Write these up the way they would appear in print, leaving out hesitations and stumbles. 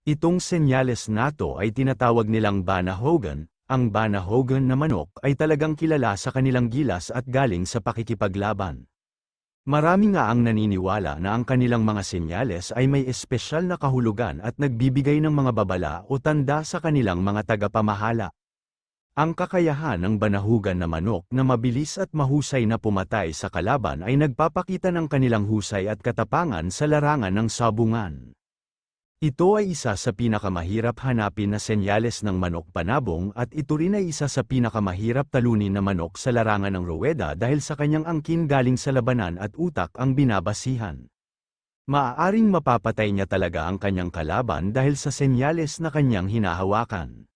Itong senyales na to ay tinatawag nilang Banahogan. Ang Banahogan na manok ay talagang kilala sa kanilang gilas at galing sa pakikipaglaban. Marami nga ang naniniwala na ang kanilang mga senyales ay may espesyal na kahulugan at nagbibigay ng mga babala o tanda sa kanilang mga tagapamahala. Ang kakayahan ng banahugan na manok na mabilis at mahusay na pumatay sa kalaban ay nagpapakita ng kanilang husay at katapangan sa larangan ng sabungan. Ito ay isa sa pinakamahirap hanapin na senyales ng manok panabong at ito rin ay isa sa pinakamahirap talunin na manok sa larangan ng ruweda dahil sa kanyang angkin galing sa labanan at utak ang binabasihan. Maaaring mapapatay niya talaga ang kanyang kalaban dahil sa senyales na kanyang hinahawakan.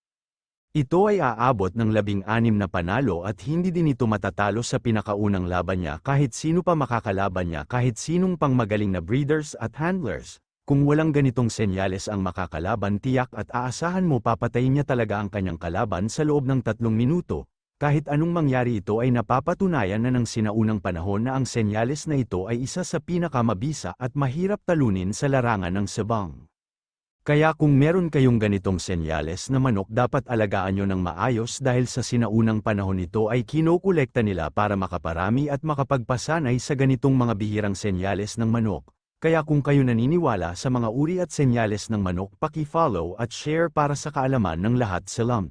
Ito ay aabot ng 16 na panalo at hindi din ito matatalo sa pinakaunang laban niya kahit sino pa makakalaban niya kahit sinong pang magaling na breeders at handlers. Kung walang ganitong senyales ang makakalaban tiyak at aasahan mo papatayin niya talaga ang kanyang kalaban sa loob ng 3 minuto. Kahit anong mangyari ito ay napapatunayan na ng sinaunang panahon na ang senyales na ito ay isa sa pinakamabisa at mahirap talunin sa larangan ng sabang. Kaya kung meron kayong ganitong senyales na manok dapat alagaan nyo ng maayos dahil sa sinaunang panahon ito ay kinokolekta nila para makaparami at makapagpasanay sa ganitong mga bihirang senyales ng manok. Kaya kung kayo naniniwala sa mga uri at senyales ng manok paki-follow at share para sa kaalaman ng lahat. Salam.